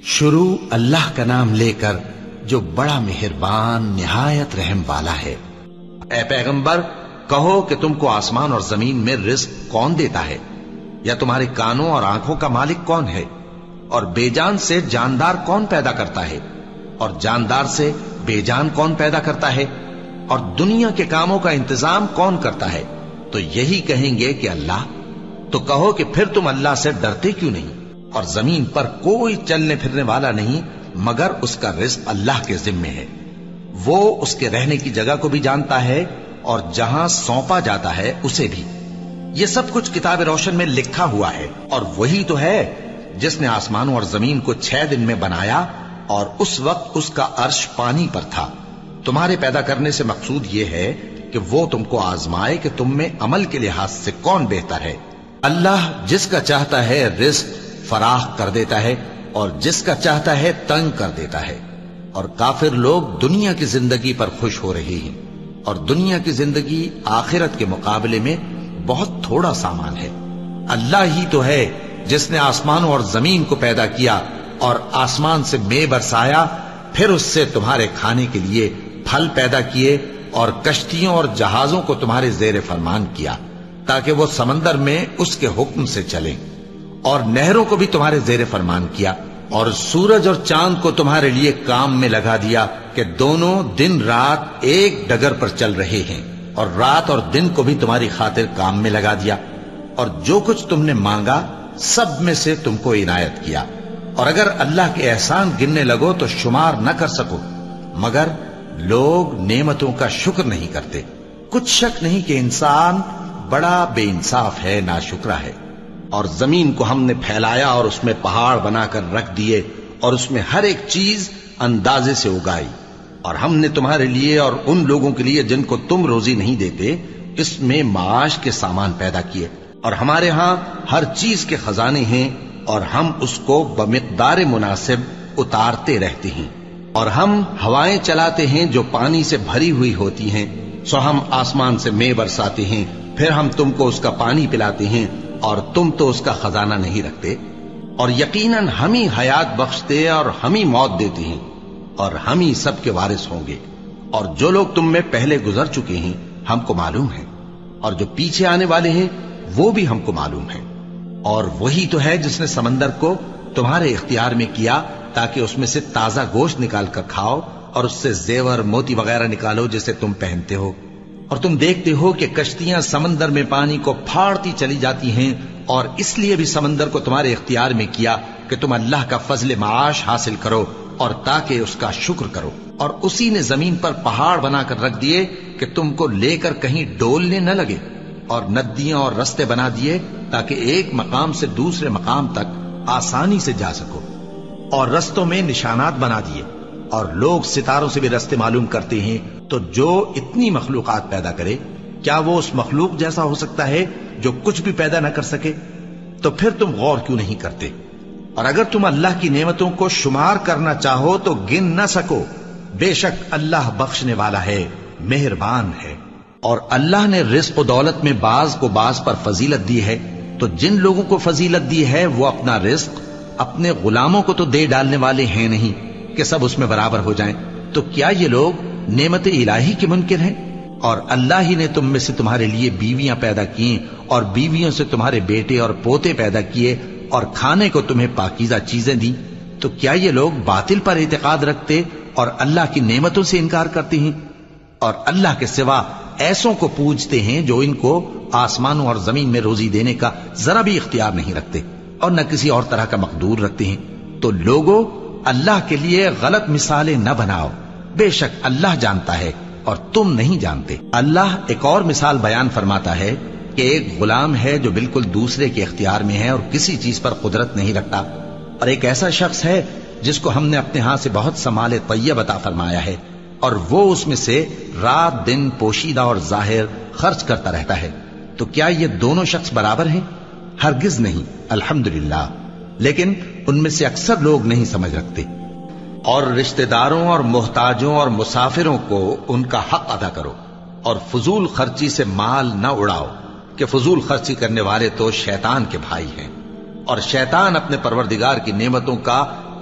شروع اللہ کا نام لے کر جو بڑا مہربان نہایت رحم والا ہے۔ اے پیغمبر کہو کہ تم کو آسمان اور زمین میں رزق کون دیتا ہے، یا تمہارے کانوں اور آنکھوں کا مالک کون ہے، اور بے جان سے جاندار کون پیدا کرتا ہے، اور جاندار سے بے جان کون پیدا کرتا ہے، اور دنیا کے کاموں کا انتظام کون کرتا ہے؟ تو یہی کہیں گے کہ اللہ۔ تو کہو کہ پھر تم اللہ سے ڈرتے کیوں نہیں؟ اور زمین پر کوئی چلنے پھرنے والا نہیں مگر اس کا رزق اللہ کے ذمے ہے۔ وہ اس کے رہنے کی جگہ کو بھی جانتا ہے اور جہاں سونپا جاتا ہے اسے بھی۔ یہ سب کچھ کتاب روشن میں لکھا ہوا ہے، اور وہی تو ہے جس نے آسمانوں اور زمین کو 6 دن میں بنایا، اور اس وقت اس کا عرش پانی پر تھا۔ تمہارے پیدا کرنے سے مقصود یہ ہے کہ وہ تم کو آزمائے کہ تم میں عمل کے لحاظ سے کون بہتر ہے۔ اللہ جس کا چاہتا ہے رزق فراخ کر دیتا ہے اور جس کا چاہتا ہے تنگ کر دیتا ہے، اور کافر لوگ دنیا کی زندگی پر خوش ہو رہے ہیں، اور دنیا کی زندگی آخرت کے مقابلے میں بہت تھوڑا سامان ہے۔ اللہ ہی تو ہے جس نے آسمانوں اور زمین کو پیدا کیا اور آسمان سے مے برسایا، پھر اس سے تمہارے کھانے کے لیے پھل پیدا کیے، اور کشتیوں اور جہازوں کو تمہارے زیر فرمان کیا تاکہ وہ سمندر میں اس کے حکم سے چلیں، اور نہروں کو بھی تمہارے زیر فرمان کیا، اور سورج اور چاند کو تمہارے لیے کام میں لگا دیا کہ دونوں دن رات ایک ڈگر پر چل رہے ہیں، اور رات اور دن کو بھی تمہاری خاطر کام میں لگا دیا، اور جو کچھ تم نے مانگا سب میں سے تم کو عنایت کیا، اور اگر اللہ کے احسان گننے لگو تو شمار نہ کر سکو، مگر لوگ نعمتوں کا شکر نہیں کرتے۔ کچھ شک نہیں کہ انسان بڑا بے انصاف ہے، ناشکرا ہے۔ اور زمین کو ہم نے پھیلایا اور اس میں پہاڑ بنا کر رکھ دیے، اور اس میں ہر ایک چیز اندازے سے اگائی، اور ہم نے تمہارے لیے اور ان لوگوں کے لیے جن کو تم روزی نہیں دیتے اس میں معاش کے سامان پیدا کیے، اور ہمارے ہاں ہر چیز کے خزانے ہیں، اور ہم اس کو بمقدار مناسب اتارتے رہتے ہیں، اور ہم ہوائیں چلاتے ہیں جو پانی سے بھری ہوئی ہوتی ہیں، سو ہم آسمان سے مے برساتے ہیں، پھر ہم تم کو اس کا پانی پلاتے ہیں، اور تم تو اس کا خزانہ نہیں رکھتے۔ اور یقیناً ہم ہی حیات بخشتے اور ہم ہی موت دیتے ہیں، اور ہم ہی سب کے وارث ہوں گے۔ اور جو لوگ تم میں پہلے گزر چکے ہیں ہم کو معلوم ہے، اور جو پیچھے آنے والے ہیں وہ بھی ہم کو معلوم ہے۔ اور وہی تو ہے جس نے سمندر کو تمہارے اختیار میں کیا تاکہ اس میں سے تازہ گوشت نکال کر کھاؤ، اور اس سے زیور موتی وغیرہ نکالو جسے تم پہنتے ہو، اور تم دیکھتے ہو کہ کشتیاں سمندر میں پانی کو پھاڑتی چلی جاتی ہیں، اور اس لیے بھی سمندر کو تمہارے اختیار میں کیا کہ تم اللہ کا فضل معاش حاصل کرو اور تاکہ اس کا شکر کرو۔ اور اسی نے زمین پر پہاڑ بنا کر رکھ دیے کہ تم کو لے کر کہیں ڈولنے نہ لگے، اور ندیاں اور رستے بنا دیے تاکہ ایک مقام سے دوسرے مقام تک آسانی سے جا سکو، اور رستوں میں نشانات بنا دیے، اور لوگ ستاروں سے بھی رستے معلوم کرتے ہیں۔ تو جو اتنی مخلوقات پیدا کرے کیا وہ اس مخلوق جیسا ہو سکتا ہے جو کچھ بھی پیدا نہ کر سکے؟ تو پھر تم غور کیوں نہیں کرتے؟ اور اگر تم اللہ کی نعمتوں کو شمار کرنا چاہو تو گن نہ سکو، بے شک اللہ بخشنے والا ہے، مہربان ہے۔ اور اللہ نے رزق و دولت میں بعض کو بعض پر فضیلت دی ہے، تو جن لوگوں کو فضیلت دی ہے وہ اپنا رزق اپنے غلاموں کو تو دے ڈالنے والے ہیں نہیں کہ سب اس میں برابر ہو جائیں۔ تو کیا یہ لوگ نعمت الہی کے منکر ہیں؟ اور اللہ ہی نے تم میں سے تمہارے لیے بیویاں پیدا کی، اور بیویوں سے تمہارے بیٹے اور پوتے پیدا کیے، اور کھانے کو تمہیں پاکیزہ چیزیں دی۔ تو کیا یہ لوگ باطل پر اعتقاد رکھتے اور اللہ کی نعمتوں سے انکار کرتے ہیں؟ اور اللہ کے سوا ایسوں کو پوجتے ہیں جو ان کو آسمانوں اور زمین میں روزی دینے کا ذرا بھی اختیار نہیں رکھتے، اور نہ کسی اور طرح کا مقدور رکھتے ہیں۔ تو لوگوں اللہ کے لیے غلط مثالیں نہ بناؤ، بے شک اللہ جانتا ہے اور تم نہیں جانتے۔ اللہ ایک اور مثال بیان فرماتا ہے کہ ایک غلام ہے جو بالکل دوسرے کے اختیار میں ہے اور کسی چیز پر قدرت نہیں رکھتا، اور ایک ایسا شخص ہے جس کو ہم نے اپنے ہاں سے بہت سا مال طیب عطا فرمایا ہے، اور وہ اس میں سے رات دن پوشیدہ اور ظاہر خرچ کرتا رہتا ہے۔ تو کیا یہ دونوں شخص برابر ہیں؟ ہرگز نہیں، الحمدللہ، لیکن ان میں سے اکثر لوگ نہیں سمجھ رکھتے۔ اور رشتہ داروں اور محتاجوں اور مسافروں کو ان کا حق ادا کرو، اور فضول خرچی سے مال نہ اڑاؤ کہ فضول خرچی کرنے والے تو شیطان کے بھائی ہیں، اور شیطان اپنے پروردگار کی نعمتوں کا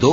2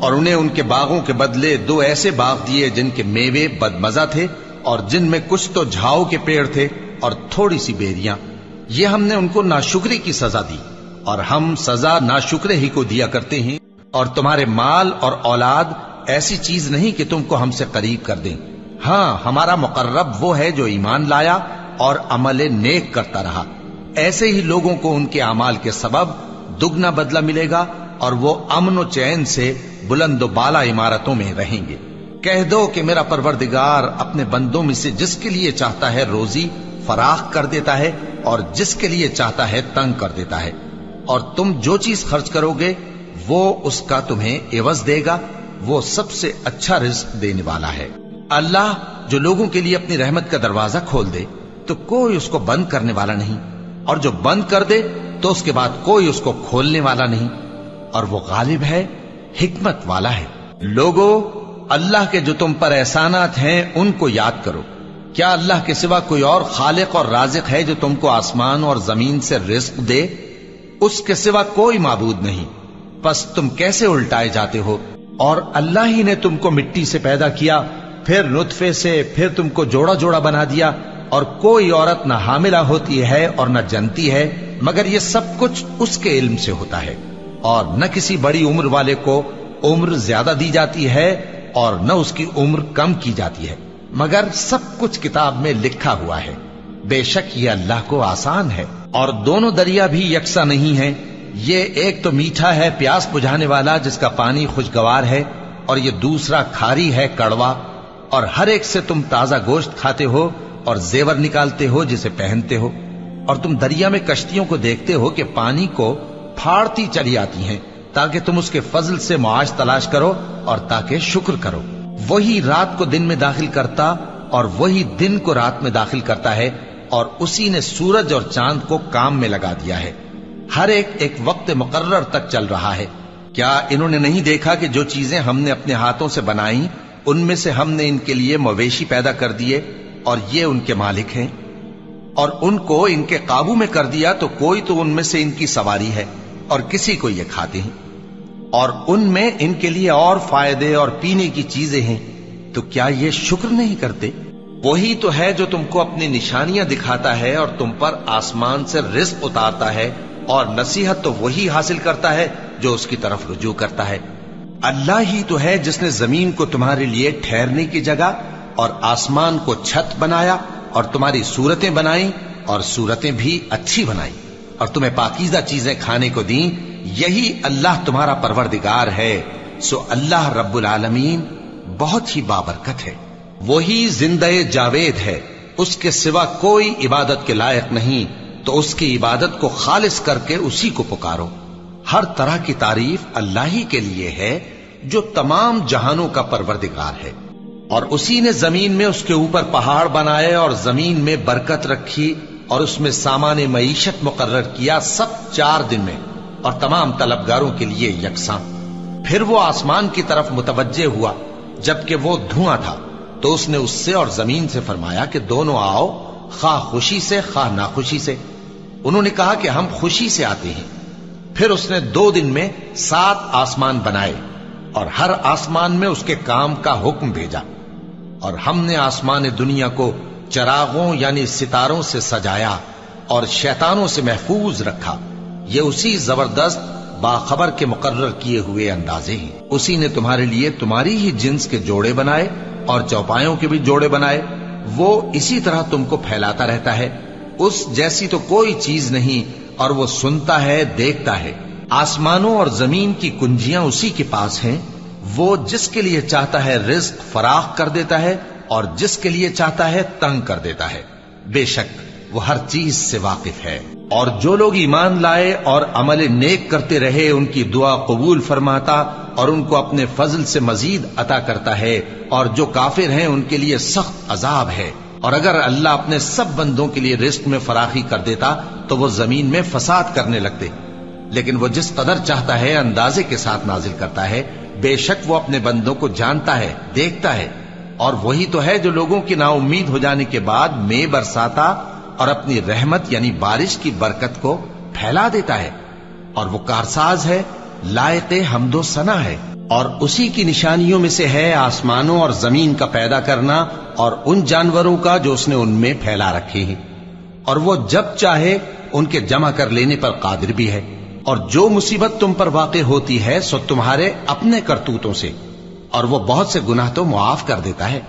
اور انہیں ان کے باغوں کے بدلے 2 ایسے باغ دیے جن کے میوے بدمزہ تھے اور جن میں کچھ تو جھاؤ کے پیڑ تھے اور تھوڑی سی بیریاں. یہ ہم نے ان کو ناشکری کی سزا دی، اور ہم سزا ناشکرے ہی کو دیا کرتے ہیں. اور تمہارے مال اور اولاد ایسی چیز نہیں کہ تم کو ہم سے قریب کر دیں. ہاں، ہمارا مقرب وہ ہے جو ایمان لایا اور عمل نیک کرتا رہا. ایسے ہی لوگوں کو ان کے اعمال کے سبب دگنا بدلہ ملے گا، اور وہ امن و چین سے بلند و بالا عمارتوں میں رہیں گے. کہہ دو کہ میرا پروردگار اپنے بندوں میں سے جس کے لیے چاہتا ہے روزی فراخ کر دیتا ہے، اور جس کے لیے چاہتا ہے تنگ کر دیتا ہے. اور تم جو چیز خرچ کرو گے وہ اس کا تمہیں عوض دے گا. وہ سب سے اچھا رزق دینے والا ہے. اللہ جو لوگوں کے لیے اپنی رحمت کا دروازہ کھول دے تو کوئی اس کو بند کرنے والا نہیں، اور جو بند کر دے تو اس کے بعد کوئی اس کو کھولنے والا نہیں. اور وہ غالب ہے، حکمت والا ہے. لوگو، اللہ کے جو تم پر احسانات ہیں ان کو یاد کرو. کیا اللہ کے سوا کوئی اور خالق اور رازق ہے جو تم کو آسمان اور زمین سے رزق دے؟ اس کے سوا کوئی معبود نہیں. پس تم کیسے الٹائے جاتے ہو؟ اور اللہ ہی نے تم کو مٹی سے پیدا کیا، پھر نطفے سے، پھر تم کو جوڑا جوڑا بنا دیا. اور کوئی عورت نہ حاملہ ہوتی ہے اور نہ جنتی ہے، مگر یہ سب کچھ اس کے علم سے ہوتا ہے. اور نہ کسی بڑی عمر والے کو عمر زیادہ دی جاتی ہے اور نہ اس کی عمر کم کی جاتی ہے، مگر سب کچھ کتاب میں لکھا ہوا ہے. بے شک یہ اللہ کو آسان ہے. اور دونوں دریا بھی یکساں نہیں ہیں. یہ ایک تو میٹھا ہے پیاس بجھانے والا جس کا پانی خوشگوار ہے، اور یہ دوسرا کھاری ہے کڑوا. اور ہر ایک سے تم تازہ گوشت کھاتے ہو اور زیور نکالتے ہو جسے پہنتے ہو. اور تم دریا میں کشتیوں کو دیکھتے ہو کہ پانی کو پھاڑتی چلی آتی ہیں، تاکہ تم اس کے فضل سے معاش تلاش کرو اور تاکہ شکر کرو. وہی رات کو دن میں داخل کرتا اور وہی دن کو رات میں داخل کرتا ہے، اور اسی نے سورج اور چاند کو کام میں لگا دیا ہے. ہر ایک وقت مقرر تک چل رہا ہے. کیا انہوں نے نہیں دیکھا کہ جو چیزیں ہم نے اپنے ہاتھوں سے بنائیں ان میں سے ہم نے ان کے لیے مویشی پیدا کر دیے اور یہ ان کے مالک ہیں؟ اور ان کو ان کے قابو میں کر دیا تو کوئی تو ان میں سے ان کی سواری ہے اور کسی کو یہ کھاتے ہیں. اور ان میں ان کے لیے اور فائدے اور پینے کی چیزیں ہیں، تو کیا یہ شکر نہیں کرتے؟ وہی تو ہے جو تم کو اپنی نشانیاں دکھاتا ہے اور تم پر آسمان سے رزق اتارتا ہے، اور نصیحت تو وہی حاصل کرتا ہے جو اس کی طرف رجوع کرتا ہے. اللہ ہی تو ہے جس نے زمین کو تمہارے لیے ٹھہرنے کی جگہ اور آسمان کو چھت بنایا، اور تمہاری صورتیں بنائیں اور صورتیں بھی اچھی بنائیں، اور تمہیں پاکیزہ چیزیں کھانے کو دیں. یہی اللہ تمہارا پروردگار ہے. سو اللہ رب العالمین بہت ہی بابرکت ہے. وہی زندہ جاوید ہے، اس کے سوا کوئی عبادت کے لائق نہیں، تو اس کی عبادت کو خالص کر کے اسی کو پکارو. ہر طرح کی تعریف اللہ ہی کے لیے ہے جو تمام جہانوں کا پروردگار ہے. اور اسی نے زمین میں اس کے اوپر پہاڑ بنائے اور زمین میں برکت رکھی اور اس میں سامان معیشت مقرر کیا، سب 4 دن میں، اور تمام طلبگاروں کے لیے یکساں. پھر وہ آسمان کی طرف متوجہ ہوا جبکہ وہ دھواں تھا، تو اس نے اس سے اور زمین سے فرمایا کہ دونوں آؤ، خواہ خوشی سے خواہ ناخوشی سے. انہوں نے کہا کہ ہم خوشی سے آتے ہیں. پھر اس نے 2 دن میں 7 آسمان بنائے اور ہر آسمان میں اس کے کام کا حکم بھیجا. اور ہم نے آسمان دنیا کو چراغوں یعنی ستاروں سے سجایا اور شیطانوں سے محفوظ رکھا. یہ اسی زبردست باخبر کے مقرر کیے ہوئے اندازے ہیں. اسی نے تمہارے لیے تمہاری ہی جنس کے جوڑے بنائے اور چوپایوں کے بھی جوڑے بنائے. وہ اسی طرح تم کو پھیلاتا رہتا ہے. اس جیسی تو کوئی چیز نہیں، اور وہ سنتا ہے، دیکھتا ہے. آسمانوں اور زمین کی کنجیاں اسی کے پاس ہیں. وہ جس کے لیے چاہتا ہے رزق فراخ کر دیتا ہے اور جس کے لیے چاہتا ہے تنگ کر دیتا ہے. بے شک وہ ہر چیز سے واقف ہے. اور جو لوگ ایمان لائے اور عمل نیک کرتے رہے ان کی دعا قبول فرماتا اور ان کو اپنے فضل سے مزید عطا کرتا ہے. اور جو کافر ہیں ان کے لیے سخت عذاب ہے. اور اگر اللہ اپنے سب بندوں کے لیے رزق میں فراخی کر دیتا تو وہ زمین میں فساد کرنے لگتے، لیکن وہ جس قدر چاہتا ہے اندازے کے ساتھ نازل کرتا ہے. بے شک وہ اپنے بندوں کو جانتا ہے، دیکھتا ہے. اور وہی تو ہے جو لوگوں کی نا امید ہو جانے کے بعد میں برساتا اور اپنی رحمت یعنی بارش کی برکت کو پھیلا دیتا ہے. اور وہ کارساز ہے، لائق حمد و ثنا ہے. اور اسی کی نشانیوں میں سے ہے آسمانوں اور زمین کا پیدا کرنا اور ان جانوروں کا جو اس نے ان میں پھیلا رکھے ہیں، اور وہ جب چاہے ان کے جمع کر لینے پر قادر بھی ہے۔ اور جو مصیبت تم پر واقع ہوتی ہے سو تمہارے اپنے کرتوتوں سے، اور وہ بہت سے گناہ تو معاف کر دیتا ہے۔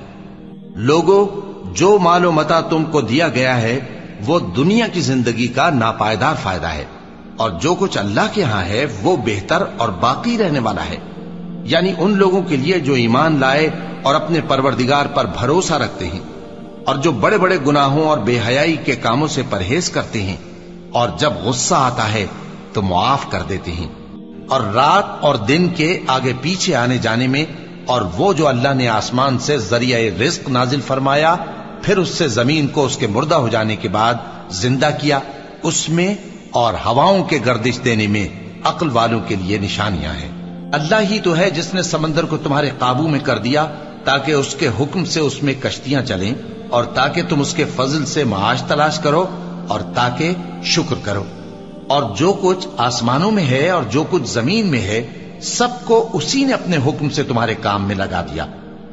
لوگوں، جو مال و متاع تم کو دیا گیا ہے وہ دنیا کی زندگی کا ناپائیدار فائدہ ہے، اور جو کچھ اللہ کے ہاں ہے وہ بہتر اور باقی رہنے والا ہے، یعنی ان لوگوں کے لیے جو ایمان لائے اور اپنے پروردگار پر بھروسہ رکھتے ہیں، اور جو بڑے بڑے گناہوں اور بے حیائی کے کاموں سے پرہیز کرتے ہیں، اور جب غصہ آتا ہے تو معاف کر دیتے ہیں، اور رات اور دن کے آگے پیچھے آنے جانے میں، اور وہ جو اللہ نے آسمان سے ذریعہ رزق نازل فرمایا پھر اس سے زمین کو اس کے مردہ ہو جانے کے بعد زندہ کیا، اس میں اور ہواؤں کے گردش دینے میں عقل والوں کے لیے نشانیاں ہیں۔ اللہ ہی تو ہے جس نے سمندر کو تمہارے قابو میں کر دیا تاکہ اس کے حکم سے اس میں کشتیاں چلیں، اور تاکہ تم اس کے فضل سے معاش تلاش کرو اور تاکہ شکر کرو۔ اور جو کچھ آسمانوں میں ہے اور جو کچھ زمین میں ہے سب کو اسی نے اپنے حکم سے تمہارے کام میں لگا دیا۔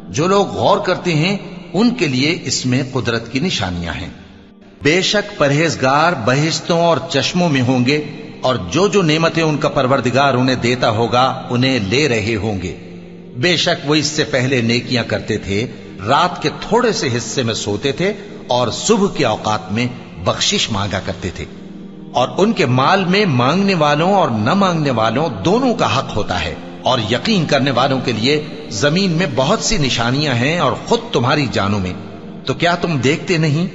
جو لوگ غور کرتے ہیں ان کے لیے اس میں قدرت کی نشانیاں ہیں۔ بے شک پرہیزگار بہشتوں اور چشموں میں ہوں گے، اور جو نعمتیں ان کا پروردگار انہیں دیتا ہوگا انہیں لے رہے ہوں گے۔ بے شک وہ اس سے پہلے نیکیاں کرتے تھے، رات کے تھوڑے سے حصے میں سوتے تھے اور صبح کے اوقات میں بخشش مانگا کرتے تھے، اور ان کے مال میں مانگنے والوں اور نہ مانگنے والوں دونوں کا حق ہوتا ہے۔ اور یقین کرنے والوں کے لیے زمین میں بہت سی نشانیاں ہیں اور خود تمہاری جانوں میں، تو کیا تم دیکھتے نہیں؟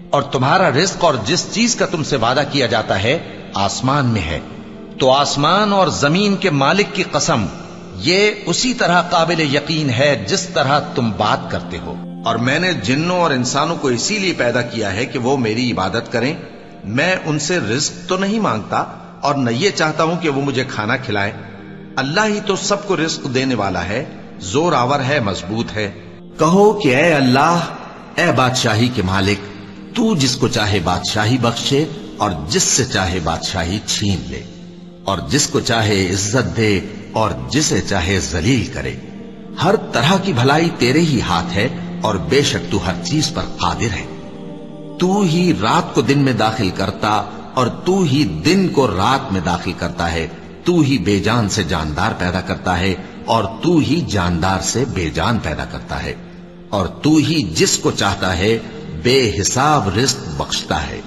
اور تمہارا رزق اور جس چیز کا تم سے وعدہ کیا جاتا ہے آسمان میں ہے، تو آسمان اور زمین کے مالک کی قسم یہ اسی طرح قابل یقین ہے جس طرح تم بات کرتے ہو۔ اور میں نے جنوں اور انسانوں کو اسی لیے پیدا کیا ہے کہ وہ میری عبادت کریں۔ میں ان سے رزق تو نہیں مانگتا اور نہ یہ چاہتا ہوں کہ وہ مجھے کھانا کھلائے۔ اللہ ہی تو سب کو رزق دینے والا ہے، زور آور ہے، مضبوط ہے۔ کہو کہ اے اللہ، اے بادشاہی کے مالک، تو جس کو چاہے بادشاہی بخشے اور جس سے چاہے بادشاہی چھین لے، اور جس کو چاہے عزت دے اور جسے چاہے ذلیل کرے۔ ہر طرح کی بھلائی تیرے ہی ہاتھ ہے، اور بے شک تو ہر چیز پر قادر ہے۔ تو ہی رات کو دن میں داخل کرتا اور تو ہی دن کو رات میں داخل کرتا ہے۔ تو ہی بے جان سے جاندار پیدا کرتا ہے اور تو ہی جاندار سے بے جان پیدا کرتا ہے، اور تو ہی جس کو چاہتا ہے بے حساب رزق بخشتا ہے۔